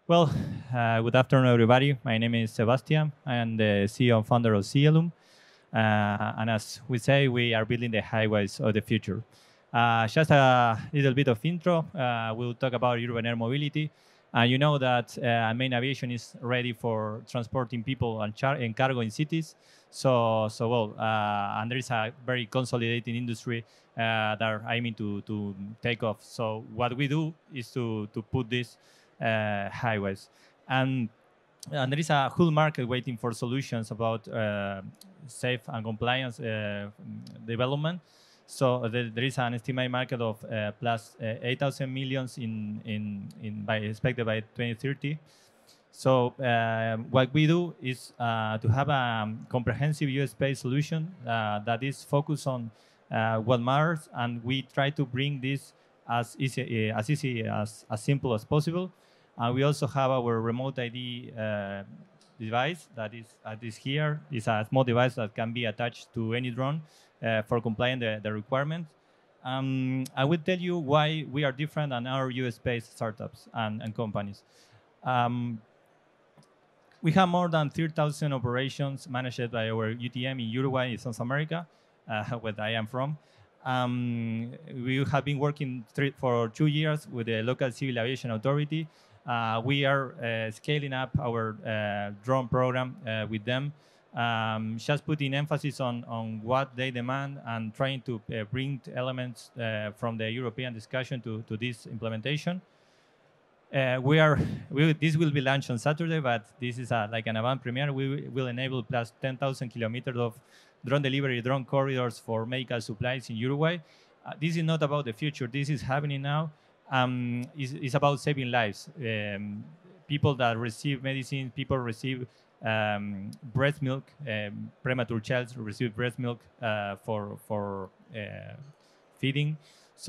Well, good afternoon, everybody. My name is Sebastian. I am the CEO and founder of Cielum. And as we say, we are building the highways of the future. Just a little bit of intro. We'll talk about urban air mobility. You know that main aviation is ready for transporting people and cargo in cities. And there is a very consolidating industry that are aiming to take off. So what we do is to put these highways. And there is a whole market waiting for solutions about safe and compliance development. So there is an estimated market of plus 8,000 millions expected by 2030. So what we do is to have a comprehensive US-based solution that is focused on what matters, and we try to bring this as simple as possible. We also have our remote ID device that is here. It's a small device that can be attached to any drone for complying the requirements. I will tell you why we are different than our US-based startups and companies. We have more than 3,000 operations managed by our UTM in Uruguay, in South America, where I am from. We have been working for 2 years with the local civil aviation authority. We are scaling up our drone program with them, just putting emphasis on what they demand and trying to bring elements from the European discussion to this implementation. This will be launched on Saturday, but this is like an avant premiere. We will enable plus 10,000 kilometers of drone corridors for medical supplies in Uruguay. This is not about the future. This is happening now. It's about saving lives. People that receive medicine, people receive breast milk, premature child receive breast milk for feeding. This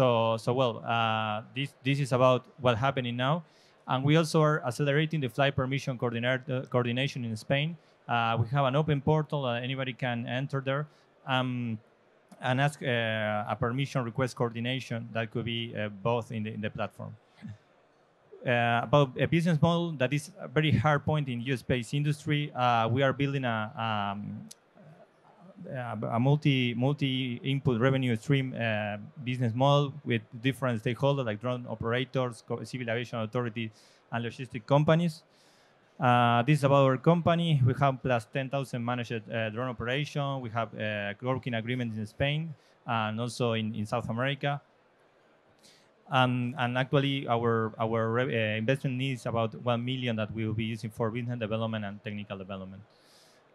is about what's happening now. And we also are accelerating the flight permission coordination in Spain. We have an open portal. Anybody can enter there and ask a permission request coordination that could be both in the platform. About a business model that is a very hard point in US-based industry, we are building a multi-input revenue stream business model with different stakeholders like drone operators, civil aviation authorities, and logistic companies. This is about our company. We have plus 10,000 managed drone operation. We have working agreements in Spain and also in South America. And actually, our investment needs about 1 million that we will be using for business development and technical development.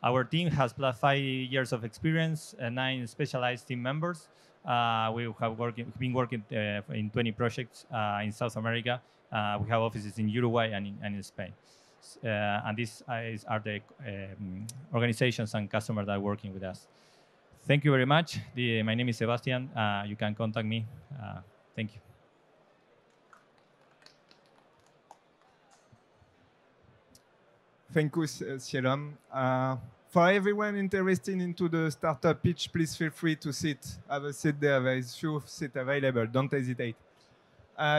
Our team has plus 5 years of experience, 9 specialized team members. We have been working in 20 projects in South America. We have offices in Uruguay and in Spain. And these are the organizations and customers that are working with us. Thank you very much. My name is Sebastian. You can contact me. Thank you. Thank you, Cielum. For everyone interested into the startup pitch, please feel free to have a seat there. There is few seats available. Don't hesitate.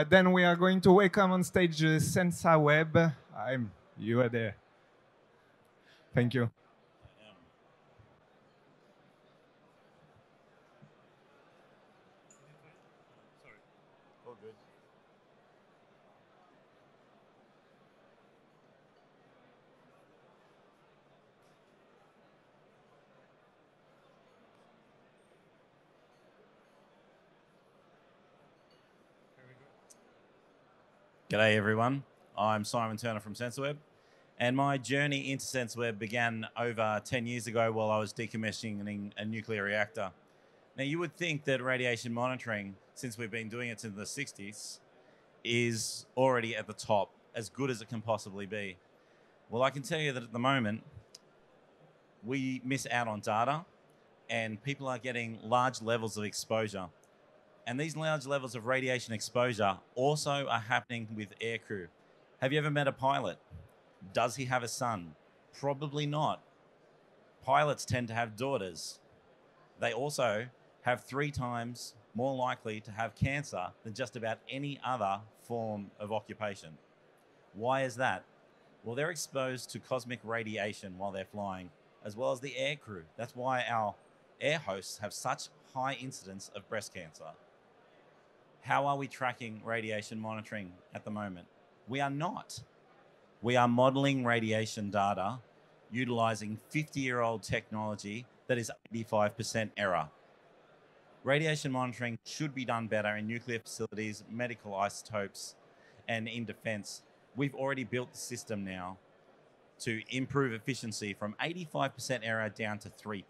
Then we are going to welcome on stage Sensa Web. You are there. Thank you. Sorry. All good. G'day everyone, I'm Simon Turner from SensorWeb, and my journey into SensorWeb began over 10 years ago while I was decommissioning a nuclear reactor. Now you would think that radiation monitoring, since we've been doing it since the 60s, is already at the top, as good as it can possibly be. Well, I can tell you that at the moment, we miss out on data and people are getting large levels of exposure. And these large levels of radiation exposure also are happening with aircrew. Have you ever met a pilot? Does he have a son? Probably not. Pilots tend to have daughters. They also have 3 times more likely to have cancer than just about any other form of occupation. Why is that? Well, they're exposed to cosmic radiation while they're flying, as well as the air crew. That's why our air hosts have such high incidence of breast cancer. How are we tracking radiation monitoring at the moment? We are not. We are modeling radiation data utilizing 50-year-old technology that is 85% error. Radiation monitoring should be done better in nuclear facilities, medical isotopes, and in defense. We've already built the system now to improve efficiency from 85% error down to 3%.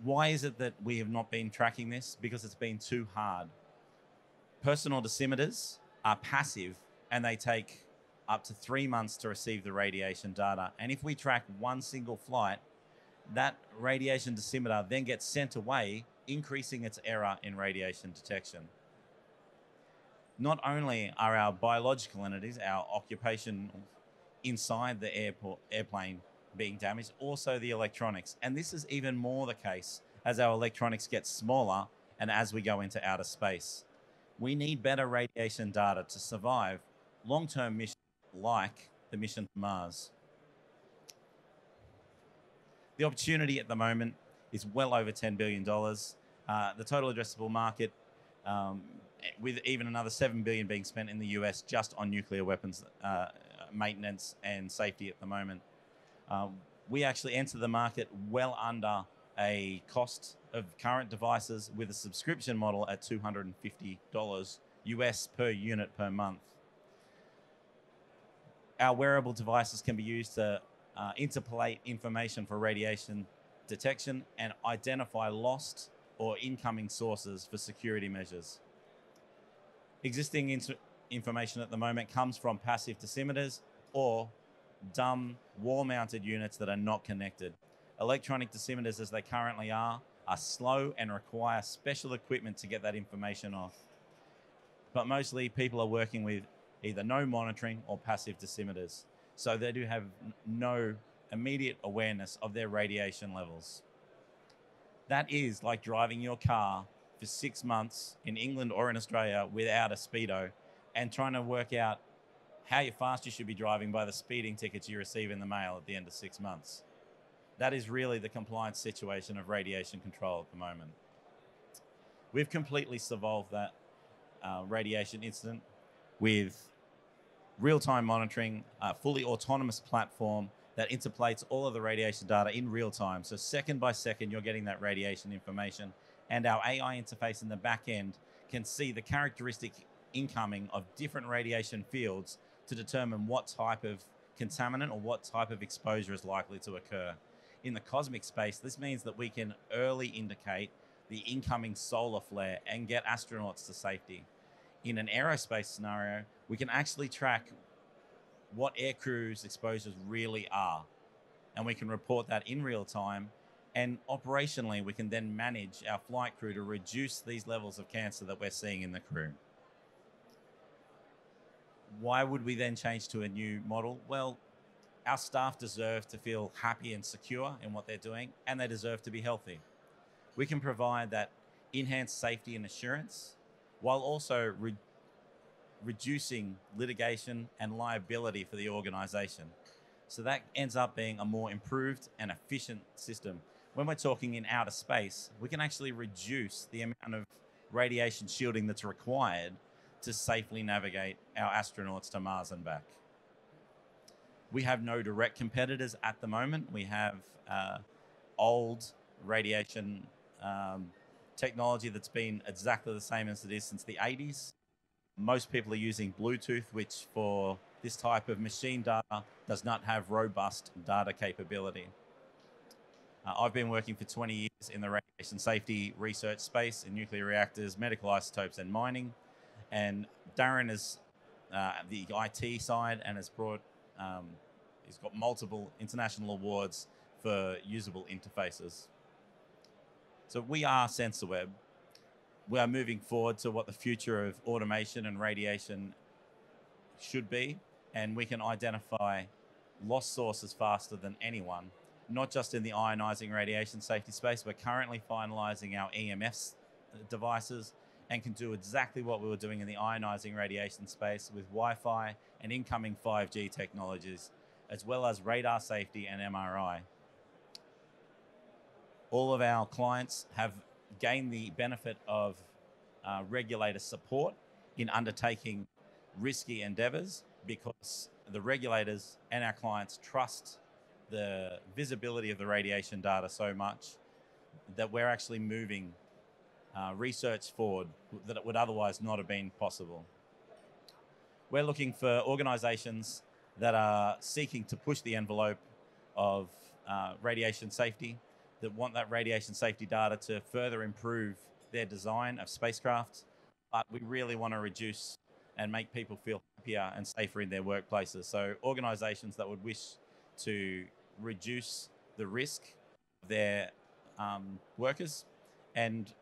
Why is it that we have not been tracking this? Because it's been too hard. Personal dosimeters are passive and they take up to 3 months to receive the radiation data. And if we track one single flight, that radiation dosimeter then gets sent away, increasing its error in radiation detection. Not only are our biological entities, our occupation inside the airplane being damaged, also the electronics. And this is even more the case as our electronics get smaller and as we go into outer space. We need better radiation data to survive long-term missions like the mission to Mars. The opportunity at the moment is well over $10 billion. The total addressable market, with even another $7 billion being spent in the US just on nuclear weapons maintenance and safety at the moment. We actually enter the market well under a cost of current devices with a subscription model at $250 US per unit per month. Our wearable devices can be used to interpolate information for radiation detection and identify lost or incoming sources for security measures. Existing information at the moment comes from passive dosimeters or dumb wall-mounted units that are not connected. Electronic dosimeters, as they currently are slow and require special equipment to get that information off. But mostly people are working with either no monitoring or passive dosimeters. So they do have no immediate awareness of their radiation levels. That is like driving your car for 6 months in England or in Australia without a speedo and trying to work out how fast you should be driving by the speeding tickets you receive in the mail at the end of 6 months. That is really the compliance situation of radiation control at the moment. We've completely solved that radiation incident with real-time monitoring, a fully autonomous platform that interpolates all of the radiation data in real time. So second by second, you're getting that radiation information. And our AI interface in the back end can see the characteristic incoming of different radiation fields to determine what type of contaminant or what type of exposure is likely to occur. In the cosmic space, this means that we can early indicate the incoming solar flare and get astronauts to safety. In an aerospace scenario, we can actually track what air crews' exposures really are. And we can report that in real time. And operationally, we can then manage our flight crew to reduce these levels of cancer that we're seeing in the crew. Why would we then change to a new model? Well, our staff deserve to feel happy and secure in what they're doing, and they deserve to be healthy. We can provide that enhanced safety and assurance while also reducing litigation and liability for the organization. So that ends up being a more improved and efficient system. When we're talking in outer space, we can actually reduce the amount of radiation shielding that's required to safely navigate our astronauts to Mars and back. We have no direct competitors at the moment. We have old radiation technology that's been exactly the same as it is since the 80s. Most people are using Bluetooth, which for this type of machine data does not have robust data capability. I've been working for 20 years in the radiation safety research space in nuclear reactors, medical isotopes, and mining. And Darren is the IT side and has brought, he's got multiple international awards for usable interfaces. So we are SensorWeb. We are moving forward to what the future of automation and radiation should be, and we can identify lost sources faster than anyone, not just in the ionizing radiation safety space. We're currently finalizing our EMF devices, and can do exactly what we were doing in the ionizing radiation space with Wi-Fi and incoming 5G technologies, as well as radar safety and MRI. All of our clients have gained the benefit of regulator support in undertaking risky endeavors, because the regulators and our clients trust the visibility of the radiation data so much that we're actually moving research forward that it would otherwise not have been possible. We're looking for organizations that are seeking to push the envelope of radiation safety, that want that radiation safety data to further improve their design of spacecraft, but we really want to reduce and make people feel happier and safer in their workplaces. So organizations that would wish to reduce the risk of their workers and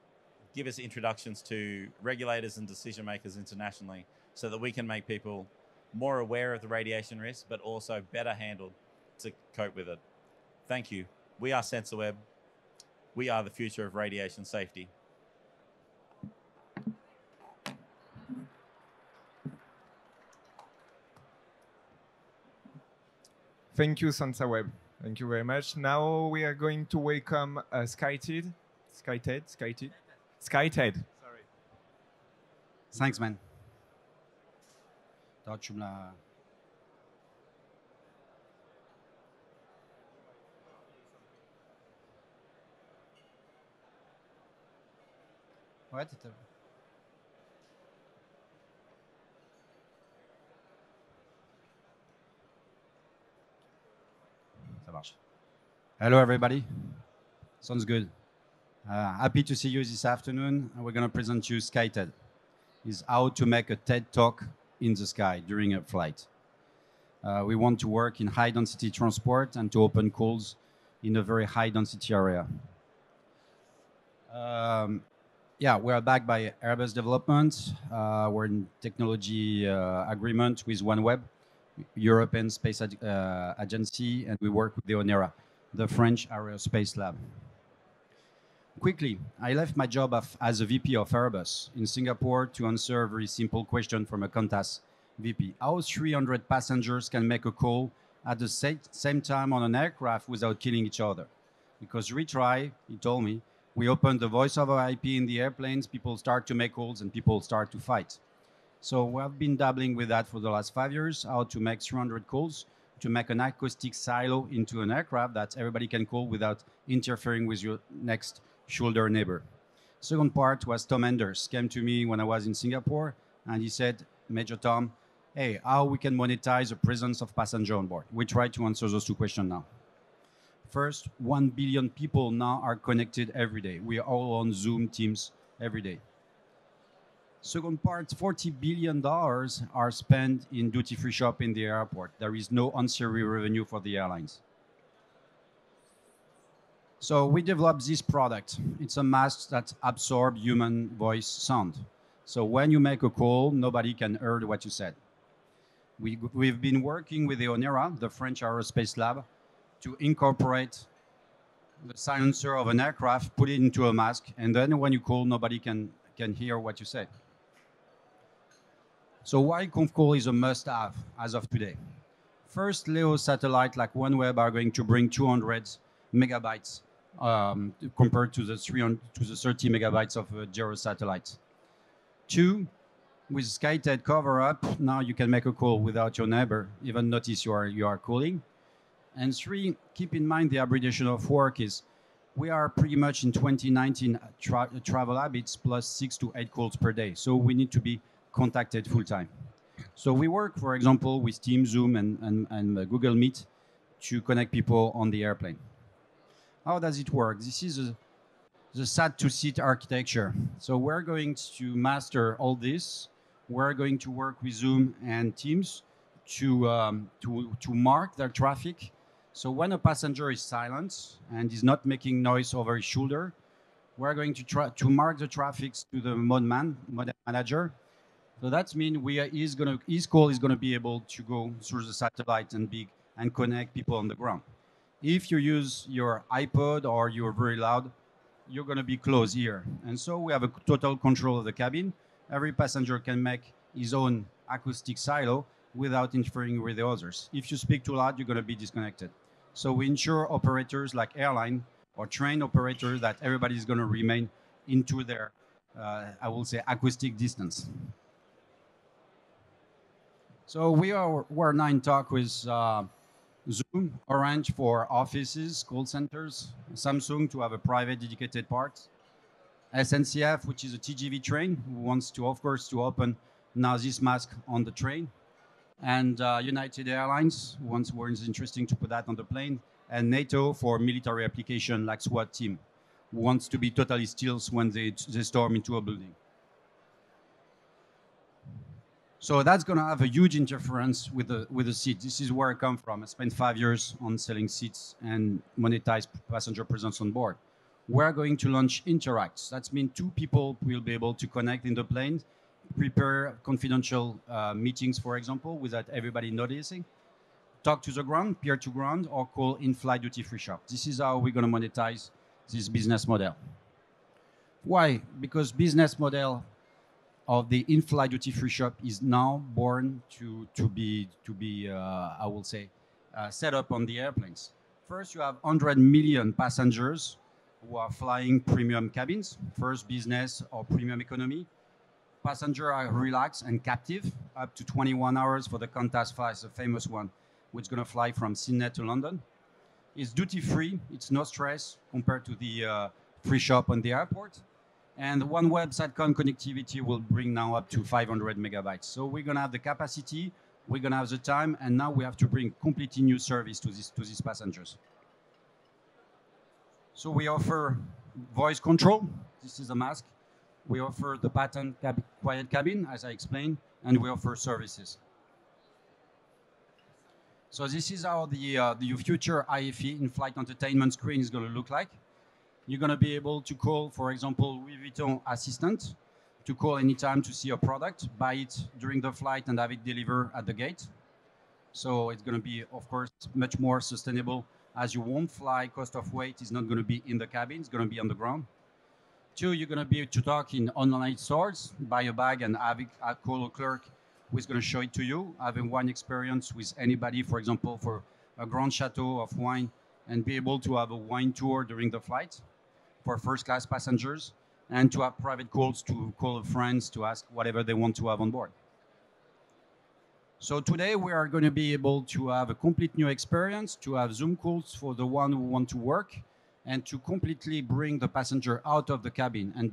give us introductions to regulators and decision makers internationally, so that we can make people more aware of the radiation risk, but also better handled to cope with it. Thank you. We are SensorWeb. We are the future of radiation safety. Thank you, SensorWeb. Thank you very much. Now we are going to welcome SkyTed. SkyTed. Sorry. Thanks, man. Attends, tu me la... Ouais, t'étais... Ça marche. Hello, everybody. Sounds good. Happy to see you this afternoon. We're going to present you SkyTed. It's how to make a TED Talk in the sky during a flight. We want to work in high-density transport and to open calls in a very high-density area. Yeah, we are backed by Airbus Development. We're in technology agreement with OneWeb, European Space Agency, and we work with the ONERA, the French Aerospace Lab. Quickly, I left my job as a VP of Airbus in Singapore to answer a very simple question from a Qantas VP. How 300 passengers can make a call at the same time on an aircraft without killing each other? Because retry, he told me, we open the voice over IP in the airplanes, people start to make calls and people start to fight. So we've been dabbling with that for the last 5 years, how to make 300 calls, to make an acoustic silo into an aircraft that everybody can call without interfering with your next shoulder neighbor. Second part was Tom Enders came to me when I was in Singapore, and he said, Major Tom, hey, how we can monetize the presence of passenger on board? We try to answer those two questions now. First, 1 billion people now are connected every day. We are all on Zoom, Teams every day. Second part, $40 billion are spent in duty-free shop in the airport. There is no ancillary revenue for the airlines. So we developed this product. It's a mask that absorbs human voice sound. So when you make a call, nobody can hear what you said. We've been working with the ONERA, the French Aerospace Lab, to incorporate the silencer of an aircraft, put it into a mask, and then when you call, nobody can hear what you say. So why conf call is a must-have as of today? First, LEO satellite like OneWeb are going to bring 200 megabytes compared to the 30 megabytes of Gero satellites. Two, with SkyTed cover-up, now you can make a call without your neighbor even notice you are calling. And three, keep in mind the abbreviation of work is we are pretty much in 2019 travel habits plus 6 to 8 calls per day. So we need to be contacted full time. So we work, for example, with Teams, Zoom, and Google Meet to connect people on the airplane. How does it work? This is the SAT-to-SIT architecture. So we're going to master all this. We're going to work with Zoom and Teams to mark their traffic. So when a passenger is silent and is not making noise over his shoulder, we're going to try to mark the traffic to the mode manager. So that means his call is going to be able to go through the satellite and connect people on the ground. If you use your iPod or you're very loud, you're going to be close here. And so we have a total control of the cabin. Every passenger can make his own acoustic silo without interfering with the others. If you speak too loud, you're going to be disconnected. So we ensure operators like airline or train operators that everybody is going to remain into their, I will say, acoustic distance. So we're now in talk with Zoom, Orange for offices, call centers, Samsung to have a private dedicated part, SNCF, which is a TGV train, who wants to, of course, to open now this mask on the train, and United Airlines, who wants where it's interesting to put that on the plane, and NATO for military application like SWAT team, who wants to be totally still when they storm into a building. So that's going to have a huge interference with the seat. This is where I come from. I spent 5 years on selling seats and monetize passenger presence on board. We're going to launch Interacts. That means two people will be able to connect in the plane, prepare confidential meetings, for example, without everybody noticing, talk to the ground, peer to ground, or call in-flight duty-free shop. This is how we're going to monetize this business model. Why? Because business model of the in-flight duty-free shop is now born to be I will say, set up on the airplanes. First, you have 100 million passengers who are flying premium cabins, first business or premium economy. Passengers are relaxed and captive, up to 21 hours for the Qantas flight, the famous one, which is going to fly from Sydney to London. It's duty-free, it's no stress compared to the free shop on the airport. And one website connectivity will bring now up to 500 megabytes. So we're going to have the capacity, we're going to have the time, and now we have to bring completely new service to these passengers. So we offer voice control. This is a mask. We offer the patent quiet cabin, as I explained, and we offer services. So this is how the future IFE, in-flight entertainment screen, is going to look like. You're going to be able to call, for example, Louis Vuitton assistant to call anytime to see a product, buy it during the flight, and have it delivered at the gate. So it's going to be, of course, much more sustainable, as you won't fly. Cost of weight is not going to be in the cabin. It's going to be on the ground. Two, you're going to be able to talk in online stores, buy a bag, and have it, call a clerk who is going to show it to you. Having wine experience with anybody, for example, for a Grand Chateau of wine, and be able to have a wine tour during the flight for first-class passengers, and to have private calls to call friends to ask whatever they want to have on board. So today we are going to be able to have a complete new experience, to have Zoom calls for the one who want to work, and to completely bring the passenger out of the cabin and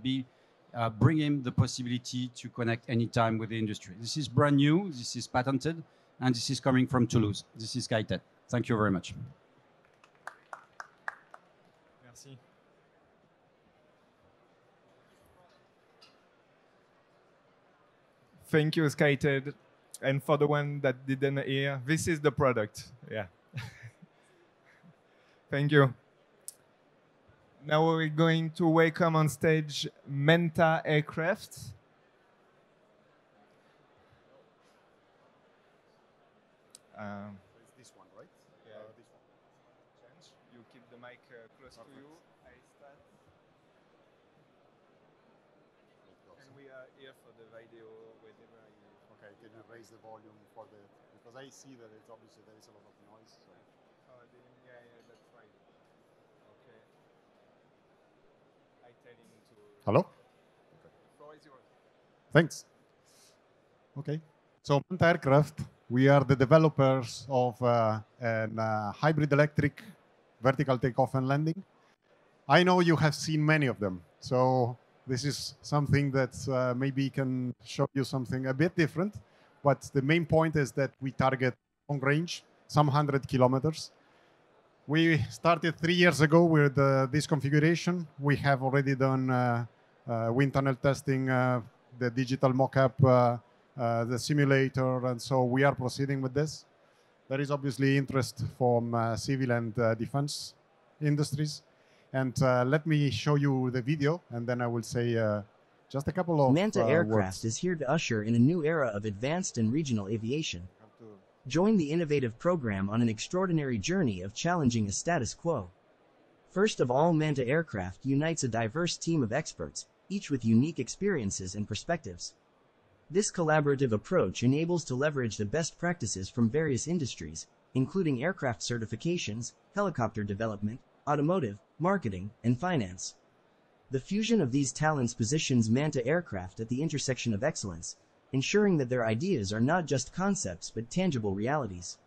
bring him the possibility to connect anytime with the industry. This is brand new, this is patented, and this is coming from Toulouse. This is SkyTech. Thank you very much. Merci. Thank you, SkyTed. And for the one that didn't hear, this is the product. Yeah. Thank you. Now we're going to welcome on stage Menta Aircraft. It's this one, right? Yeah. This one. Change. You keep the mic close to you. I start. And we are here for the video, whatever you... Okay, can you raise the volume for the... Because I see that it's obviously there is a lot of noise. So. Yeah, that's right. Okay. I tell him to... Hello? Okay. The floor is yours. Thanks. Okay. So Manta Aircraft, we are the developers of a hybrid electric vertical takeoff and landing. I know you have seen many of them. So this is something that maybe can show you something a bit different. But the main point is that we target long range, some 100 kilometers. We started 3 years ago with this configuration. We have already done wind tunnel testing, the digital mock-up, the simulator, and so we are proceeding with this. There is obviously interest from civil and defense industries. And let me show you the video, and then I will say just a couple of Manta Aircraft words. is here to usher in a new era of advanced and regional aviation. Join the innovative program on an extraordinary journey of challenging a status quo. First of all, Manta Aircraft unites a diverse team of experts, each with unique experiences and perspectives. This collaborative approach enables to leverage the best practices from various industries, including aircraft certifications, helicopter development, automotive, marketing, and finance. The fusion of these talents positions Manta Aircraft at the intersection of excellence, ensuring that their ideas are not just concepts but tangible realities.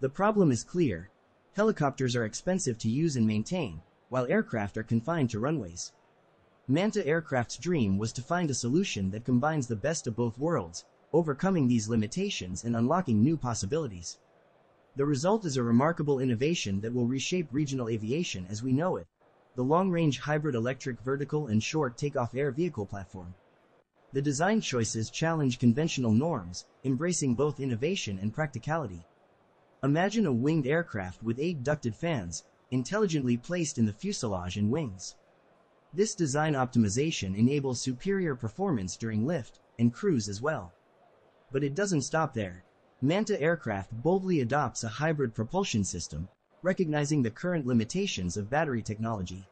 The problem is clear. Helicopters are expensive to use and maintain, while aircraft are confined to runways. Manta Aircraft's dream was to find a solution that combines the best of both worlds, overcoming these limitations and unlocking new possibilities. The result is a remarkable innovation that will reshape regional aviation as we know it, the long-range hybrid electric vertical and short takeoff air vehicle platform. The design choices challenge conventional norms, embracing both innovation and practicality. Imagine a winged aircraft with 8 ducted fans, intelligently placed in the fuselage and wings. This design optimization enables superior performance during lift and cruise as well. But it doesn't stop there. Manta Aircraft boldly adopts a hybrid propulsion system, recognizing the current limitations of battery technology.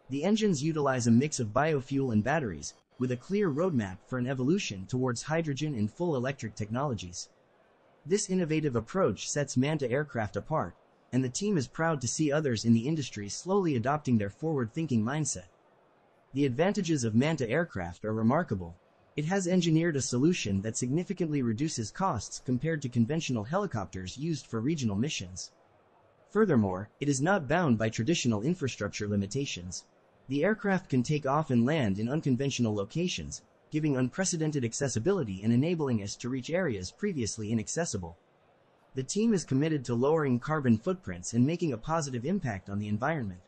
The engines utilize a mix of biofuel and batteries, with a clear roadmap for an evolution towards hydrogen and full electric technologies. This innovative approach sets Manta Aircraft apart, and the team is proud to see others in the industry slowly adopting their forward-thinking mindset. The advantages of Manta Aircraft are remarkable. It has engineered a solution that significantly reduces costs compared to conventional helicopters used for regional missions. Furthermore, it is not bound by traditional infrastructure limitations. The aircraft can take off and land in unconventional locations, giving unprecedented accessibility and enabling us to reach areas previously inaccessible. The team is committed to lowering carbon footprints and making a positive impact on the environment.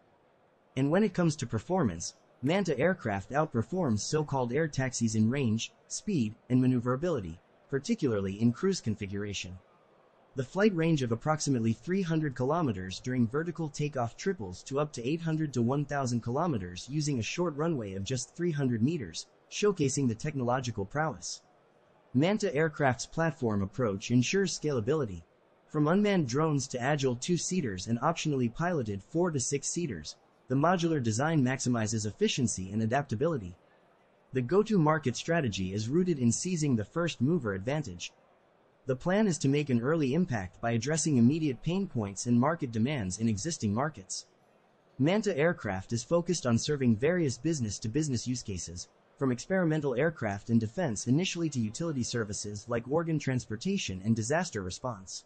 And when it comes to performance, Manta Aircraft outperforms so-called air taxis in range, speed, and maneuverability, particularly in cruise configuration. The flight range of approximately 300 kilometers during vertical takeoff triples to up to 800 to 1,000 kilometers using a short runway of just 300 meters, showcasing the technological prowess. Manta Aircraft's platform approach ensures scalability. From unmanned drones to agile 2-seaters and optionally piloted 4 to 6-seaters, the modular design maximizes efficiency and adaptability. The go-to-market strategy is rooted in seizing the first-mover advantage. The plan is to make an early impact by addressing immediate pain points and market demands in existing markets. Manta Aircraft is focused on serving various business-to-business use cases, from experimental aircraft and defense initially to utility services like organ transportation and disaster response.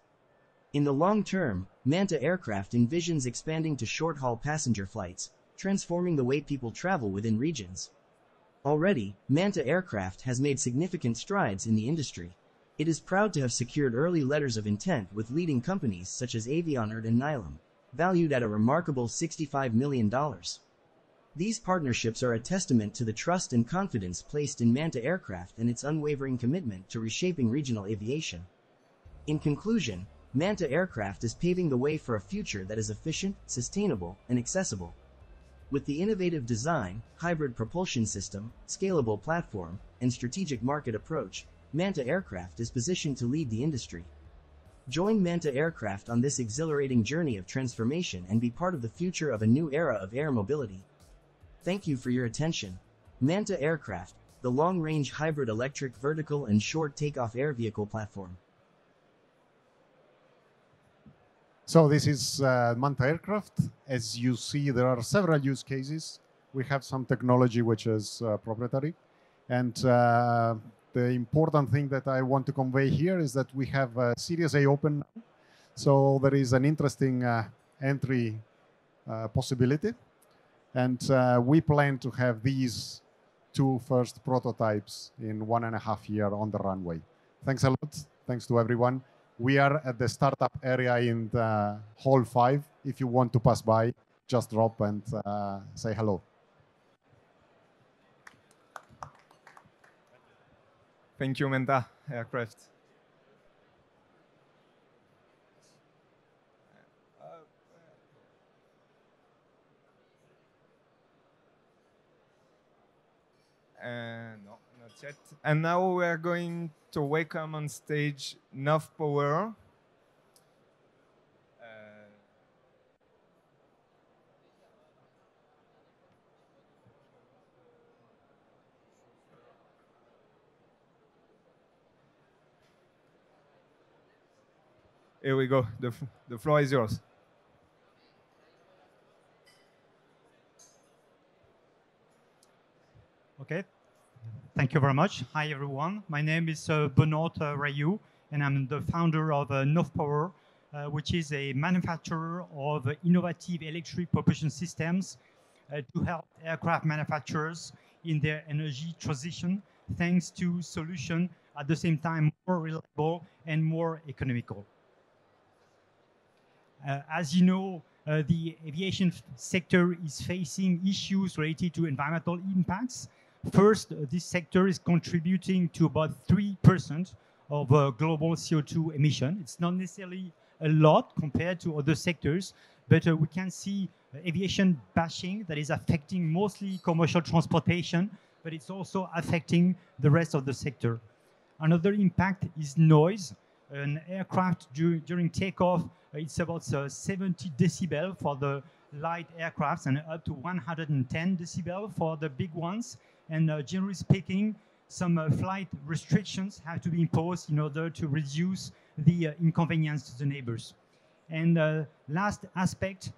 In the long term, Manta Aircraft envisions expanding to short-haul passenger flights, transforming the way people travel within regions. Already, Manta Aircraft has made significant strides in the industry. It is proud to have secured early letters of intent with leading companies such as Avianord and Nylum, valued at a remarkable $65 million. These partnerships are a testament to the trust and confidence placed in Manta Aircraft and its unwavering commitment to reshaping regional aviation. In conclusion, Manta Aircraft is paving the way for a future that is efficient, sustainable, and accessible. With the innovative design, hybrid propulsion system, scalable platform, and strategic market approach, Manta Aircraft is positioned to lead the industry. Join Manta Aircraft on this exhilarating journey of transformation and be part of the future of a new era of air mobility. Thank you for your attention. Manta Aircraft, the long-range hybrid electric vertical and short takeoff air vehicle platform. So this is Manta Aircraft. As you see, there are several use cases. We have some technology which is proprietary. And the important thing that I want to convey here is that we have Series A open now. So there is an interesting entry possibility. And we plan to have these 2 first prototypes in 1.5 years on the runway. Thanks a lot. Thanks to everyone. We are at the startup area in the Hall 5. If you want to pass by, just drop and say hello. Thank you, Manta Aircraft. No, not yet. And now we are going to welcome on stage North Power. Here we go. The floor is yours. Okay. Thank you very much. Hi, everyone. My name is Benoît Rayou, and I'm the founder of North Power, which is a manufacturer of innovative electric propulsion systems to help aircraft manufacturers in their energy transition, thanks to solutions at the same time more reliable and more economical. As you know, the aviation sector is facing issues related to environmental impacts. First, this sector is contributing to about 3% of global CO2 emission. It's not necessarily a lot compared to other sectors, but we can see aviation bashing that is affecting mostly commercial transportation, but it's also affecting the rest of the sector. Another impact is noise. An aircraft during takeoff, it's about 70 decibel for the light aircrafts and up to 110 decibel for the big ones. And generally speaking, some flight restrictions have to be imposed in order to reduce the inconvenience to the neighbors. And last aspect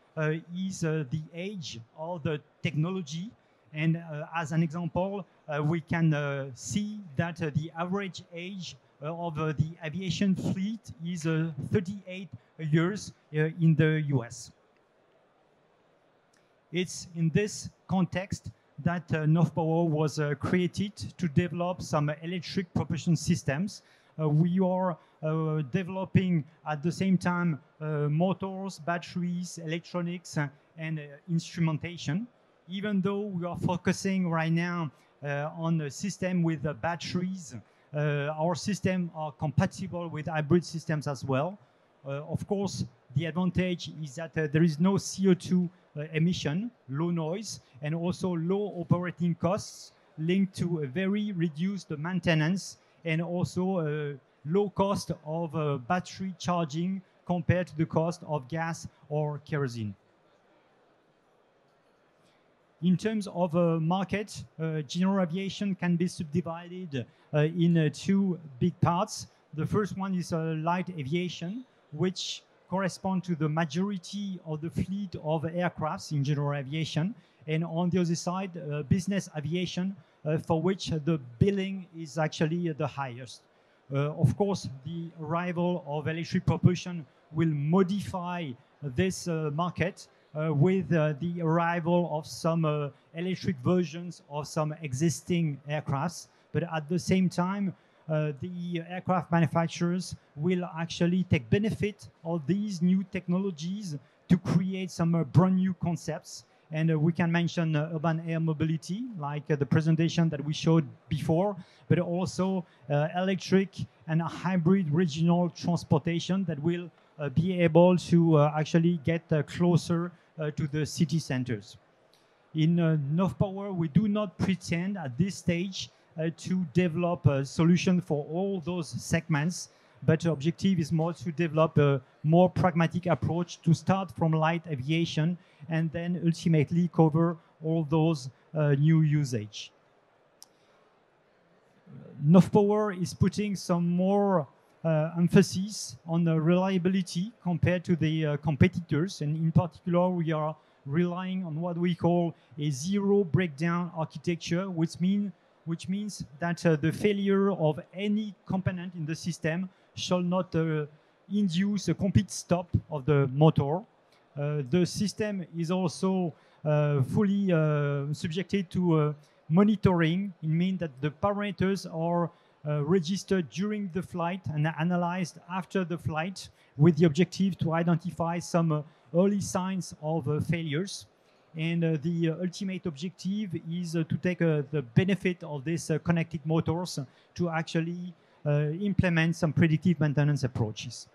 is the age of the technology. And as an example, we can see that the average age of the aviation fleet is 38 years in the US. It's in this context that North Power was created to develop some electric propulsion systems. We are developing at the same time motors, batteries, electronics, and instrumentation. Even though we are focusing right now on a system with batteries, our systems are compatible with hybrid systems as well. Of course, the advantage is that there is no CO2 emission, low noise, and also low operating costs linked to a very reduced maintenance and also a low cost of battery charging compared to the cost of gas or kerosene. In terms of market, general aviation can be subdivided in two big parts. The first one is light aviation, which correspond to the majority of the fleet of aircrafts in general aviation. And on the other side, business aviation, for which the billing is actually the highest. Of course, the arrival of electric propulsion will modify this market with the arrival of some electric versions of some existing aircrafts. But at the same time, the aircraft manufacturers will actually take benefit of these new technologies to create some brand new concepts. And we can mention urban air mobility, like the presentation that we showed before, but also electric and hybrid regional transportation that will be able to actually get closer to the city centers. In North Power, we do not pretend at this stage to develop a solution for all those segments, but the objective is more to develop a more pragmatic approach to start from light aviation and then ultimately cover all those new usage. North Power is putting some more emphasis on the reliability compared to the competitors, and in particular we are relying on what we call a zero breakdown architecture, which means that the failure of any component in the system shall not induce a complete stop of the motor. The system is also fully subjected to monitoring. It means that the parameters are registered during the flight and analyzed after the flight with the objective to identify some early signs of failures. And the ultimate objective is to take the benefit of these connected motors to actually implement some predictive maintenance approaches.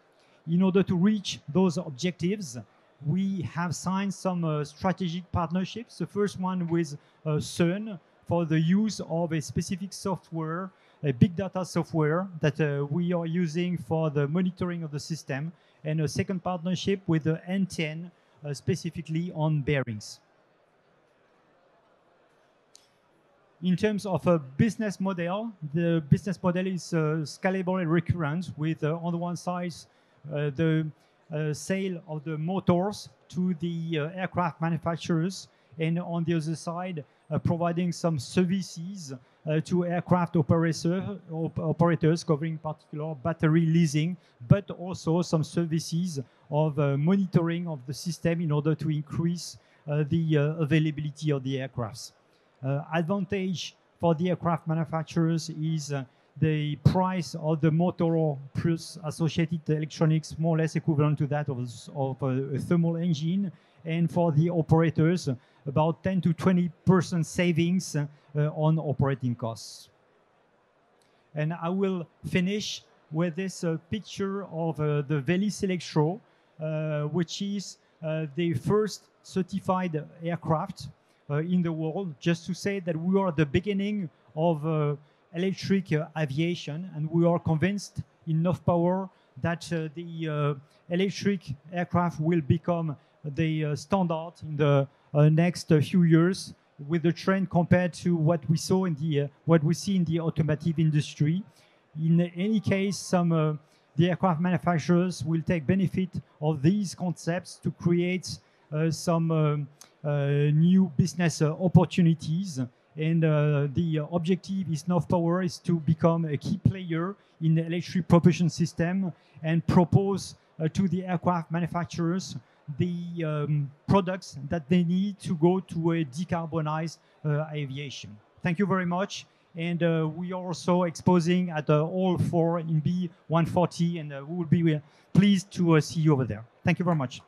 In order to reach those objectives, we have signed some strategic partnerships. The first one with CERN for the use of a specific software, a big data software that we are using for the monitoring of the system, and a second partnership with the N10 specifically on bearings. In terms of a business model, the business model is scalable and recurrent with, on the one side, the sale of the motors to the aircraft manufacturers, and on the other side, providing some services to aircraft operators covering in particular battery leasing, but also some services of monitoring of the system in order to increase the availability of the aircrafts. Advantage for the aircraft manufacturers is the price of the motor plus associated electronics, more or less equivalent to that of a thermal engine, and for the operators, about 10 to 20% savings on operating costs. And I will finish with this picture of the Velis Electro, which is the first certified aircraft in the world, just to say that we are at the beginning of electric aviation, and we are convinced in North Power that the electric aircraft will become the standard in the next few years, with the trend compared to what we saw in the what we see in the automotive industry. In any case, the aircraft manufacturers will take benefit of these concepts to create some new business opportunities. And the objective is North Power is to become a key player in the electric propulsion system and propose to the aircraft manufacturers the products that they need to go to a decarbonized aviation. Thank you very much. And we are also exposing at Hall 4 in B140, and we will be pleased to see you over there. Thank you very much.